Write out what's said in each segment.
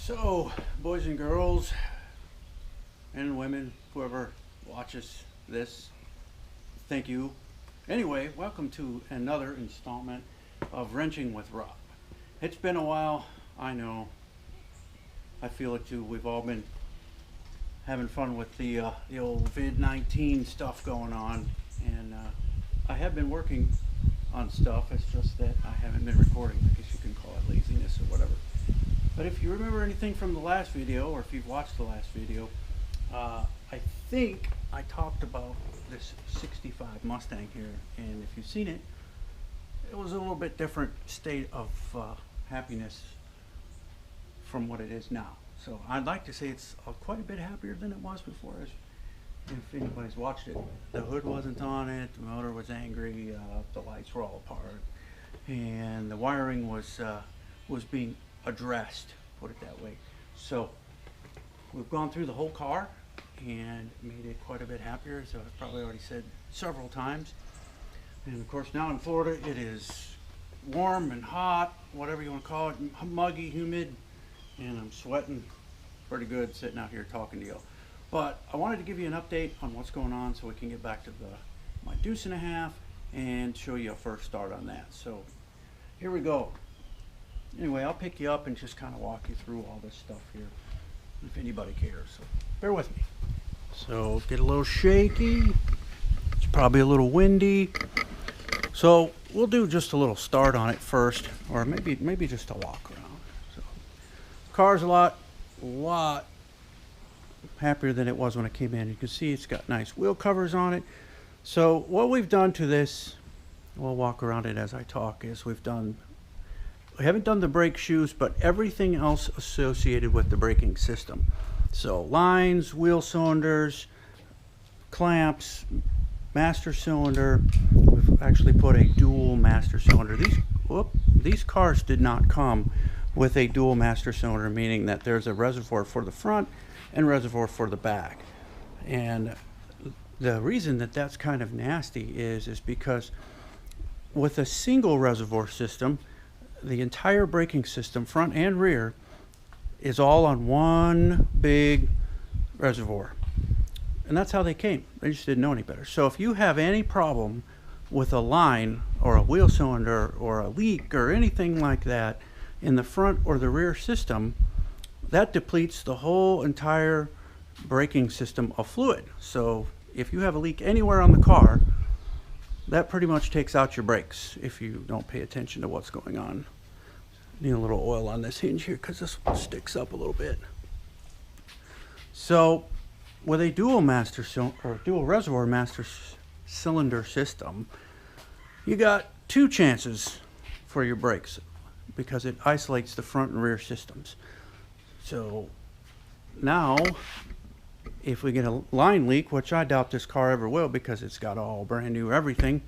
So, boys and girls and women, whoever watches this, thank you. Anyway, welcome to another installment of Wrenching with Rob. It's been a while, I know. I feel it too. We've all been having fun with the old vid-19 stuff going on, and I have been working on stuff. It's just that I haven't been recording. I guess you can call it laziness or whatever. But if you remember anything from the last video, or if you've watched the last video, I think I talked about this 65 Mustang here, and if you've seen it, it was a little bit different state of happiness from what it is now. So I'd like to say it's quite a bit happier than it was before. If anybody's watched it, the hood wasn't on it, the motor was angry, the lights were all apart, and the wiring was being addressed, put it that way. So we've gone through the whole car and made it quite a bit happier, so I've probably already said several times. And of course now in Florida it is warm and hot, whatever you want to call it, muggy, humid, and I'm sweating pretty good sitting out here talking to you. But I wanted to give you an update on what's going on so we can get back to my deuce and a half and show you a first start on that. So here we go. Anyway, I'll pick you up and just kind of walk you through all this stuff here, if anybody cares. So bear with me. So get a little shaky. It's probably a little windy. So we'll do just a little start on it first, or maybe just a walk around. So car's a lot happier than it was when it came in. You can see it's got nice wheel covers on it. So what we've done to this, we'll walk around it as I talk, is we haven't done the brake shoes, but everything else associated with the braking system. So lines, wheel cylinders, clamps, master cylinder. We've actually put a dual master cylinder. These cars did not come with a dual master cylinder, meaning that there's a reservoir for the front and reservoir for the back. And the reason that that's kind of nasty is because with a single reservoir system, the entire braking system, front and rear, is all on one big reservoir. And that's how they came. They just didn't know any better. So if you have any problem with a line or a wheel cylinder or a leak or anything like that in the front or the rear system, that depletes the whole entire braking system of fluid. So if you have a leak anywhere on the car, that pretty much takes out your brakes if you don't pay attention to what's going on. Need a little oil on this hinge here because this one sticks up a little bit. So with a dual reservoir master cylinder system, you got two chances for your brakes because it isolates the front and rear systems. So now if we get a line leak, which I doubt this car ever will because it's got all brand new everything,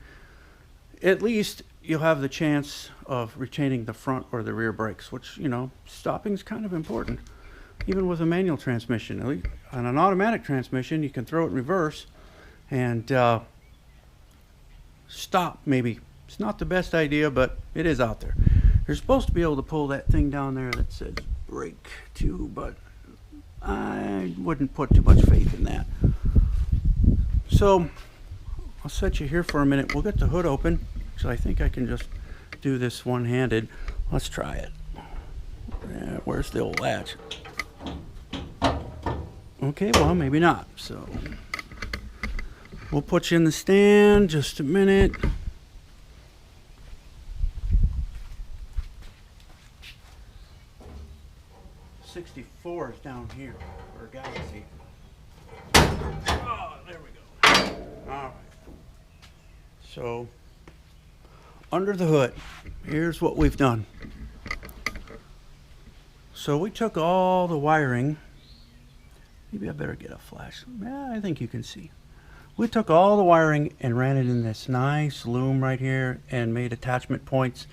at least you'll have the chance of retaining the front or the rear brakes, which, you know, stopping is kind of important. Even with a manual transmission, on an automatic transmission, you can throw it in reverse and stop maybe. It's not the best idea, but it is out there. You're supposed to be able to pull that thing down there that says brake too, but I wouldn't put too much faith in that. So I'll set you here for a minute. We'll get the hood open. So I think I can just do this one-handed. Let's try it. Where's the old latch? Okay, well, maybe not. So we'll put you in the stand. Just a minute. '64 is down here for Galaxy. Oh, there we go. All right. So under the hood, here's what we've done. So we took all the wiring. Maybe I better get a flash. Yeah, I think you can see. We took all the wiring and ran it in this nice loom right here and made attachment points,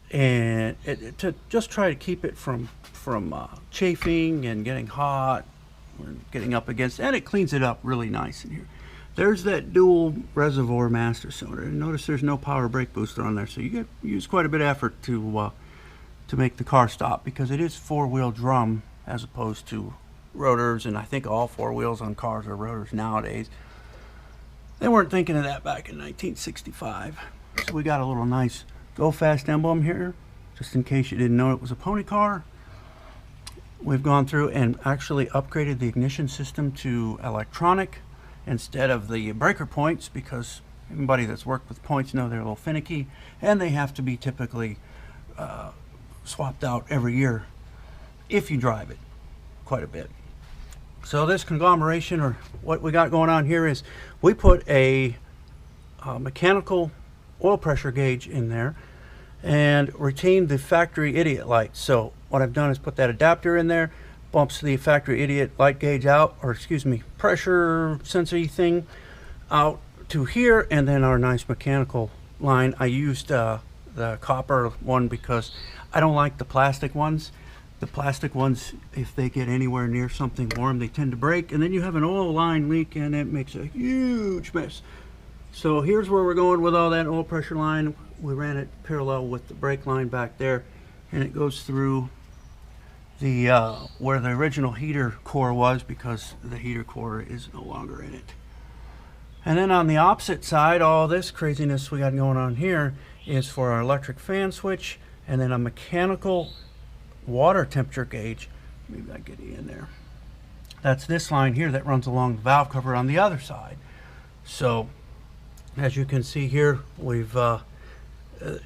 and to just try to keep it from chafing and getting hot or getting up against, and it cleans it up really nice in here. There's that dual reservoir master cylinder. Notice there's no power brake booster on there, so you use quite a bit of effort to to make the car stop, because it is four-wheel drum as opposed to rotors, and I think all four wheels on cars are rotors nowadays. They weren't thinking of that back in 1965. So we got a little nice Go Fast emblem here, just in case you didn't know it was a pony car. We've gone through and actually upgraded the ignition system to electronic instead of the breaker points, because anybody that's worked with points know they're a little finicky, and they have to be typically swapped out every year if you drive it quite a bit. So this conglomeration, or what we got going on here, is we put a mechanical oil pressure gauge in there and retained the factory idiot light. So what I've done is put that adapter in there, bumps the factory idiot light gauge out, or excuse me, pressure sensor thing out to here, and then our nice mechanical line. I used the copper one because I don't like the plastic ones. The plastic ones, if they get anywhere near something warm, they tend to break, and then you have an oil line leak and it makes a huge mess. So here's where we're going with all that oil pressure line. We ran it parallel with the brake line back there, and it goes through the where the original heater core was, because the heater core is no longer in it. And then on the opposite side, all this craziness we got going on here is for our electric fan switch, and then a mechanical water temperature gauge. Maybe I get it in there. That's this line here that runs along the valve cover on the other side. So as you can see here, we've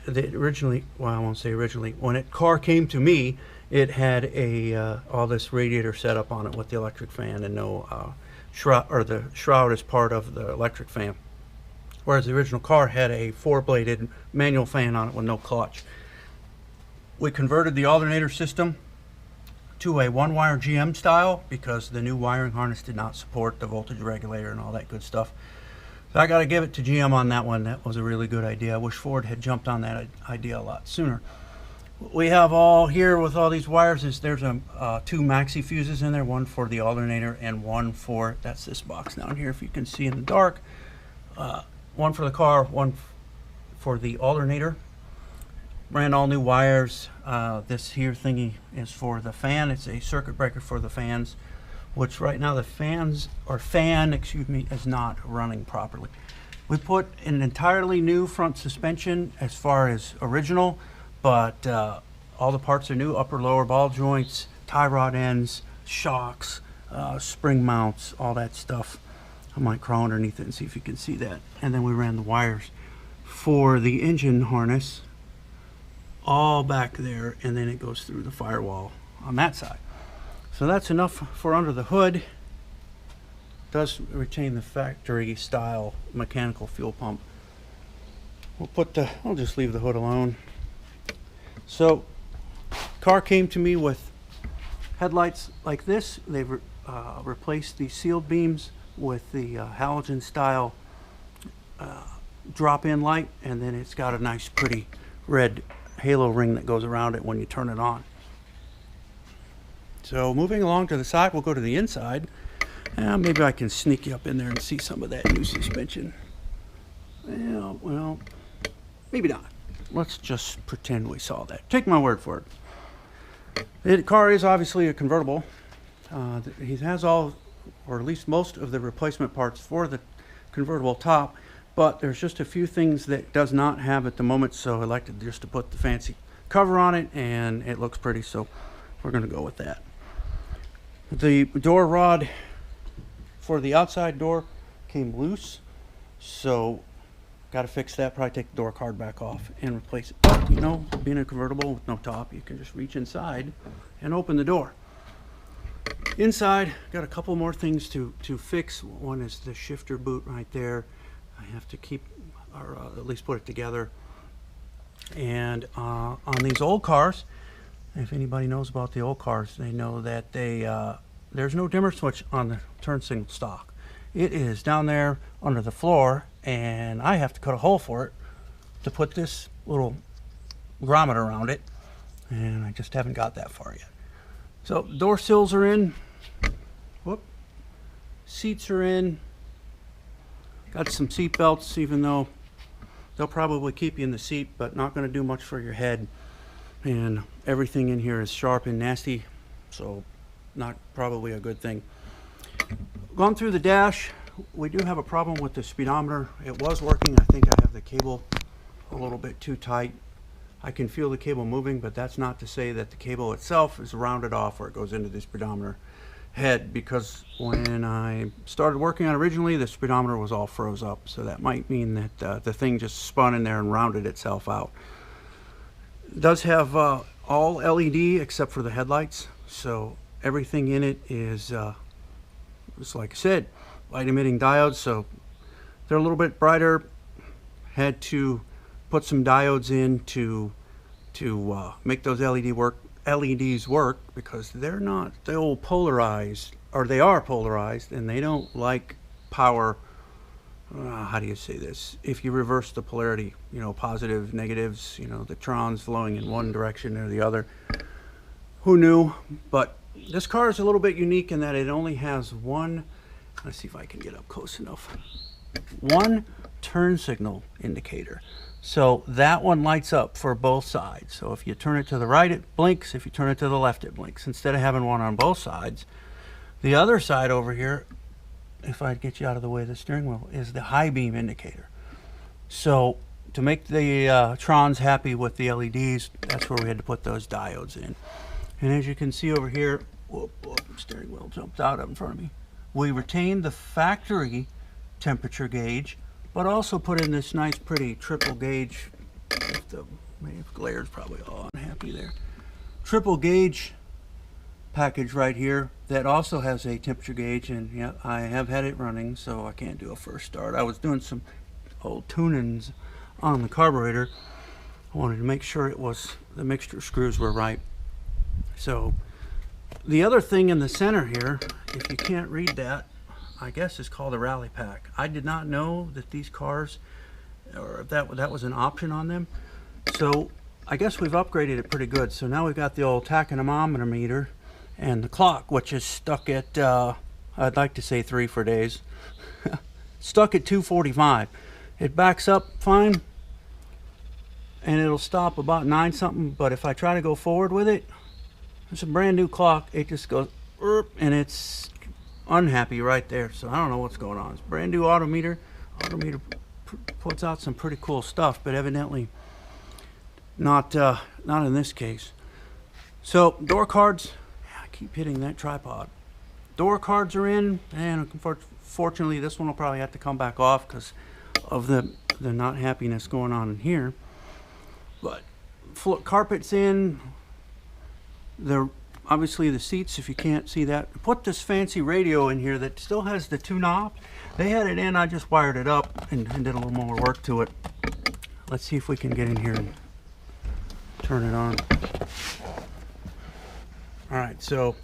originally, well, I won't say originally, when it car came to me, it had a all this radiator set up on it with the electric fan, and no shroud, or the shroud is part of the electric fan, whereas the original car had a four-bladed manual fan on it with no clutch. We converted the alternator system to a one-wire GM style because the new wiring harness did not support the voltage regulator and all that good stuff. So I got to give it to GM on that one. That was a really good idea. I wish Ford had jumped on that idea a lot sooner. What we have all here with all these wires is there's two maxi fuses in there, one for the alternator and one for, that's this box down here if you can see in the dark. One for the car, one for the alternator. Ran all new wires. This here thingy is for the fan. It's a circuit breaker for the fans, which right now the fan, excuse me, is not running properly. We put an entirely new front suspension as far as original, but all the parts are new, upper lower ball joints, tie rod ends, shocks, spring mounts, all that stuff. I might crawl underneath it and see if you can see that. And then we ran the wires for the engine harness all back there, and then it goes through the firewall on that side. So that's enough for under the hood. Does retain the factory style mechanical fuel pump. I'll just leave the hood alone. So car came to me with headlights like this. They've replaced the sealed beams with the halogen style drop-in light, and then it's got a nice pretty red halo ring that goes around it when you turn it on. So moving along to the side, we'll go to the inside. Maybe I can sneak you up in there and see some of that new suspension. Well, maybe not. Let's just pretend we saw that. Take my word for it. The car is obviously a convertible. He has all, or at least most of the replacement parts for the convertible top, but there's just a few things that does not have at the moment, so I elected just to put the fancy cover on it, and it looks pretty, so we're going to go with that. The door rod for the outside door came loose, so got to fix that. Probably take the door card back off and replace it. But, you know, being a convertible with no top, you can just reach inside and open the door. Inside, got a couple more things to fix. One is the shifter boot right there. I have to keep, or at least put it together. And on these old cars, if anybody knows about the old cars, they know that there's no dimmer switch on the turn signal stock. It is down there under the floor, and I have to cut a hole for it to put this little grommet around it, and I just haven't got that far yet. So door sills are in. Whoop. Seats are in. Got some seat belts, even though they'll probably keep you in the seat, but not going to do much for your head. and everything in here is sharp and nasty, so not probably a good thing. Going through the dash, we do have a problem with the speedometer. It was working. I think I have the cable a little bit too tight. I can feel the cable moving, but that's not to say that the cable itself is rounded off or it goes into the speedometer head, because when I started working on it originally, the speedometer was all froze up, so that might mean that the thing just spun in there and rounded itself out. It does have all LED except for the headlights, so everything in it is just like I said, light emitting diodes, so they're a little bit brighter. Had to put some diodes in to make those LEDs work, because they're not, they'll polarize, or they are polarized, and they don't like power. How do you say this? If you reverse the polarity, you know, positive, negatives, you know, the trons flowing in one direction or the other. Who knew? But this car is a little bit unique in that it only has one, let's see if I can get up close enough, one turn signal indicator. So that one lights up for both sides. So if you turn it to the right, it blinks. If you turn it to the left, it blinks. Instead of having one on both sides, the other side over here, if I get you out of the way of the steering wheel, is the high beam indicator. So to make the trons happy with the LEDs, that's where we had to put those diodes in. And as you can see over here, whoop, steering wheel jumped out in front of me. We retained the factory temperature gauge, but also put in this nice pretty triple gauge. The glare's probably all unhappy there. Triple gauge package right here that also has a temperature gauge, and yeah, I have had it running, so I can't do a first start. I was doing some old tunings on the carburetor. I wanted to make sure it was, the mixture screws were right. So the other thing in the center here, if you can't read that, I guess is called a rally pack. I did not know that these cars, or that was an option on them. So I guess we've upgraded it pretty good. So now we've got the old tachometer meter and the clock, which is stuck at, I'd like to say 3 for days, stuck at 245. It backs up fine, and it'll stop about 9 something, but if I try to go forward with it, it's a brand new clock, it just goes, and it's unhappy right there. So I don't know what's going on. It's brand new autometer. Autometer puts out some pretty cool stuff, but evidently not in this case. So door cards, I keep hitting that tripod. Door cards are in, and unfortunately this one will probably have to come back off because of the not happiness going on in here. But carpet's in. Obviously the seats, if you can't see that, put this fancy radio in here that still has the 2 knobs. They had it in, I just wired it up and did a little more work to it. Let's see if we can get in here and turn it on. Alright, so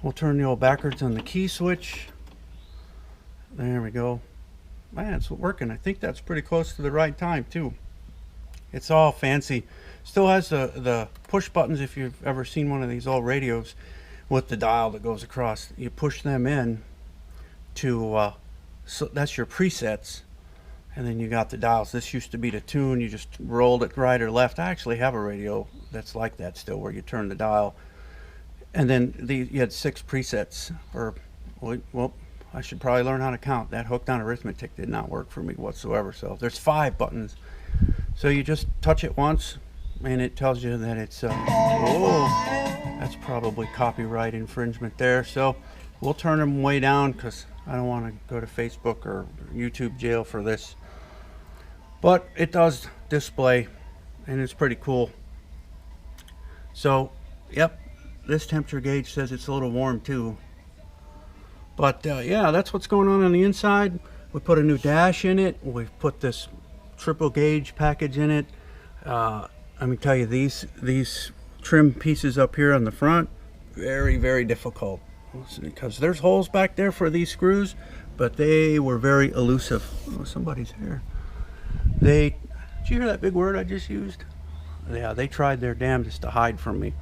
we'll turn the old backwards on the key switch. There we go. Man, it's working. I think that's pretty close to the right time too. It's all fancy. Still has the push buttons. If you've ever seen one of these old radios with the dial that goes across, you push them in to so that's your presets, and then you got the dials. This used to be the tune. You just rolled it right or left. I actually have a radio that's like that still, where you turn the dial, and then you had 6 presets. Or well, I should probably learn how to count. That hooked on arithmetic did not work for me whatsoever. So there's 5 buttons. So you just touch it once, and it tells you that it's oh, that's probably copyright infringement there. So we'll turn them way down because I don't want to go to Facebook or YouTube jail for this. But it does display, and it's pretty cool. So yep, this temperature gauge says it's a little warm too. But yeah, that's what's going on the inside. We put a new dash in it. We've put this triple gauge package in it. Let me tell you, these trim pieces up here on the front, very, very difficult, because there's holes back there for these screws, but they were very elusive. Oh, somebody's here. Did you hear that big word I just used? Yeah, they tried their damnedest to hide from me.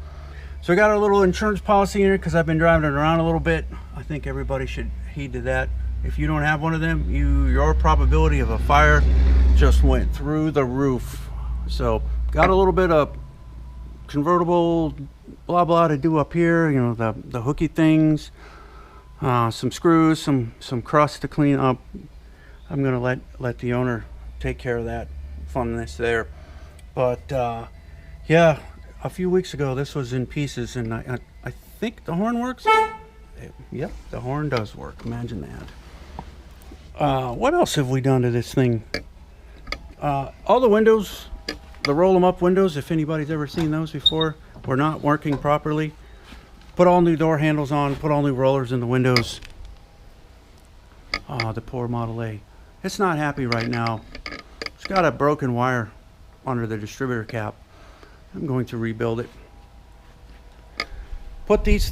So I got a little insurance policy in here because I've been driving it around a little bit. I think everybody should heed to that. If you don't have one of them, your probability of a fire just went through the roof. So got a little bit of convertible, blah blah to do up here. You know, the hooky things, some screws, some crust to clean up. I'm gonna let the owner take care of that funness there. But yeah, a few weeks ago this was in pieces, and I think the horn works. Yep, the horn does work. Imagine that. What else have we done to this thing? All the windows, the roll them up windows, if anybody's ever seen those before, were not working properly. Put all new door handles on, put all new rollers in the windows. The poor Model A. It's not happy right now. It's got a broken wire under the distributor cap. I'm going to rebuild it. Put these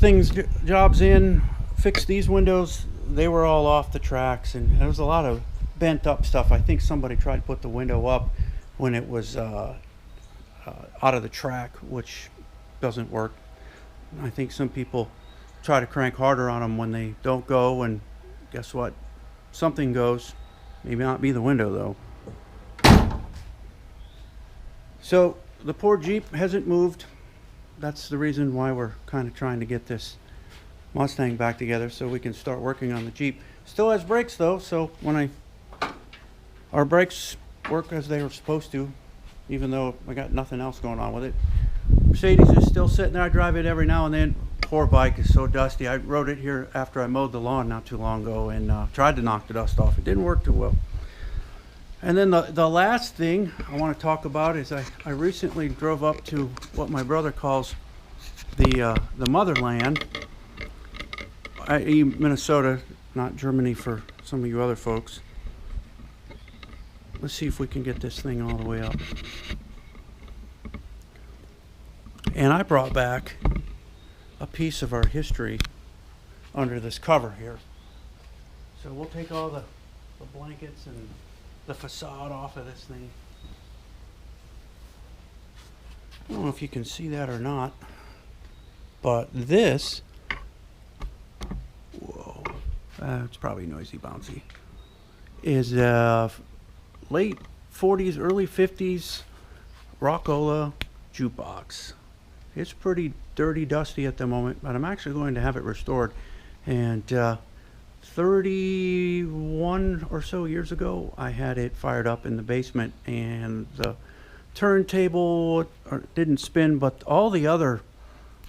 jobs in, fix these windows. They were all off the tracks, and there was a lot of bent up stuff. I think somebody tried to put the window up when it was out of the track, which doesn't work. I think some people try to crank harder on them when they don't go, and guess what? Something goes. Maybe not be the window though. So the poor Jeep hasn't moved. That's the reason why we're kind of trying to get this Mustang back together so we can start working on the Jeep. Still has brakes though, so when our brakes work as they were supposed to, even though I got nothing else going on with it. Mercedes is still sitting there. I drive it every now and then. Poor bike is so dusty. I rode it here after I mowed the lawn not too long ago and tried to knock the dust off. It didn't work too well. And then the last thing I want to talk about is I recently drove up to what my brother calls the motherland, i.e. Minnesota, not Germany for some of you other folks. Let's see if we can get this thing all the way up. And I brought back a piece of our history under this cover here. So we'll take all the blankets and the facade off of this thing. I don't know if you can see that or not, but this, whoa, it's probably noisy bouncy, is late 40s, early 50s Rockola jukebox. It's pretty dirty, dusty at the moment, but I'm actually going to have it restored. And 31 or so years ago, I had it fired up in the basement, and the turntable didn't spin, but all the other,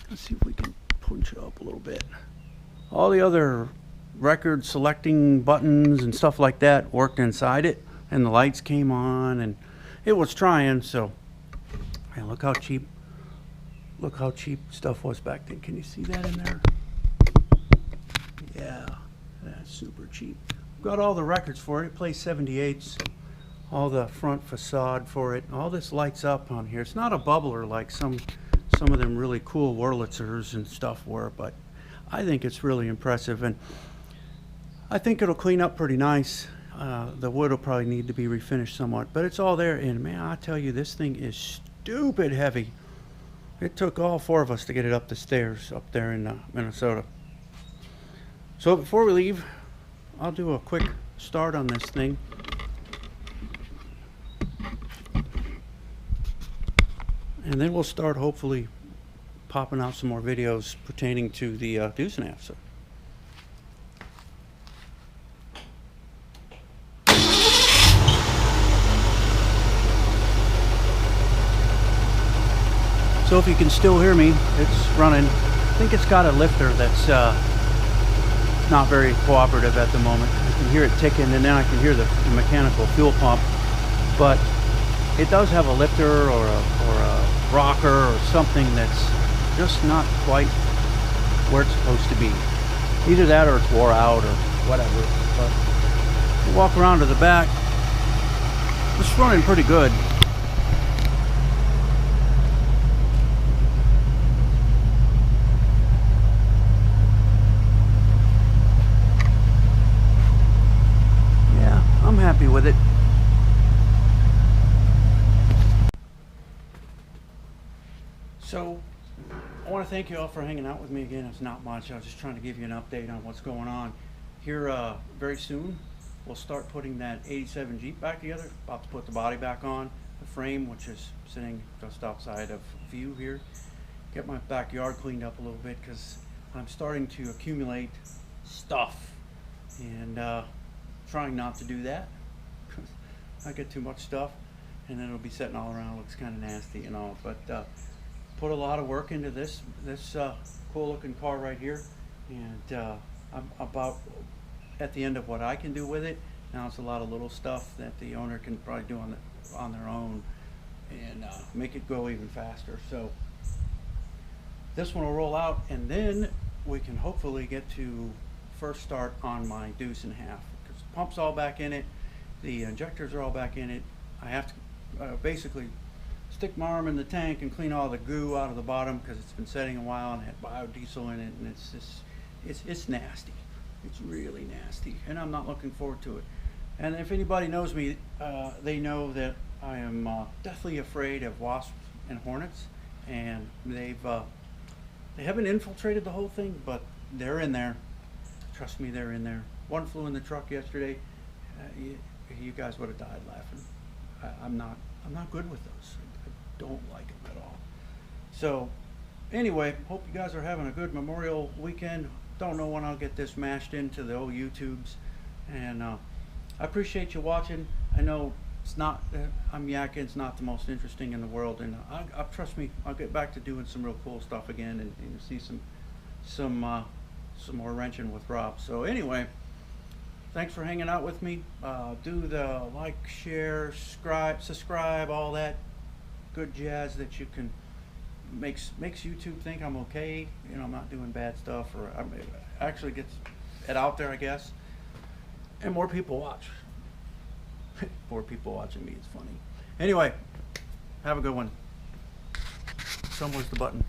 let's see if we can punch it up a little bit. All the other record selecting buttons and stuff like that worked inside it, and the lights came on, and it was trying. So, man, look how cheap stuff was back then. Can you see that in there? Yeah, that's super cheap. Got all the records for it. It plays 78s. All the front facade for it. All this lights up on here. It's not a bubbler like some of them really cool Wurlitzers and stuff were, but I think it's really impressive, and I think it'll clean up pretty nice. The wood will probably need to be refinished somewhat, but it's all there. And man, I tell you, this thing is stupid heavy. It took all four of us to get it up the stairs up there in Minnesota. So before we leave, I'll do a quick start on this thing. And then we'll start hopefully popping out some more videos pertaining to the Deuce and a Half. So if you can still hear me, it's running. I think it's got a lifter that's not very cooperative at the moment. I can hear it ticking, and then I can hear the mechanical fuel pump. But it does have a lifter or a rocker or something that's just not quite where it's supposed to be. Either that or it's wore out or whatever. But we'll walk around to the back. It's running pretty good. I'm happy with it. So I want to thank you all for hanging out with me again. It's not much. I was just trying to give you an update on what's going on here. Very soon we'll start putting that 87 Jeep back together. About to put the body back on. A frame, which is sitting just outside of view here. Get my backyard cleaned up a little bit because I'm starting to accumulate stuff, and trying not to do that. I get too much stuff and then it'll be sitting all around, looks kind of nasty and all, but put a lot of work into this cool looking car right here, and I'm about at the end of what I can do with it. Now it's a lot of little stuff that the owner can probably do on their own, and make it go even faster. So this one will roll out, and then we can hopefully get to first start on my deuce and a half, because the pump's all back in it, the injectors are all back in it. I have to basically stick my arm in the tank and clean all the goo out of the bottom because it's been setting a while and it had biodiesel in it, and it's just it's nasty. It's really nasty, and I'm not looking forward to it. And if anybody knows me, they know that I am deathly afraid of wasps and hornets, and they haven't infiltrated the whole thing, but they're in there. Trust me, they're in there. One flew in the truck yesterday. You guys would have died laughing. I'm not good with those. I don't like them at all. So anyway, hope you guys are having a good Memorial weekend. Don't know when I'll get this mashed into the old YouTubes, and I appreciate you watching. I know it's not, I'm yakking, it's not the most interesting in the world, and trust me, I'll get back to doing some real cool stuff again, and see some more wrenching with Rob. So anyway, thanks for hanging out with me. Do the like, share, subscribe, all that good jazz that you can makes YouTube think I'm okay. You know, I'm not doing bad stuff, or actually gets it out there, I guess, and more people watch. More people watching me, it's funny. Anyway, have a good one. Somewhere's the button.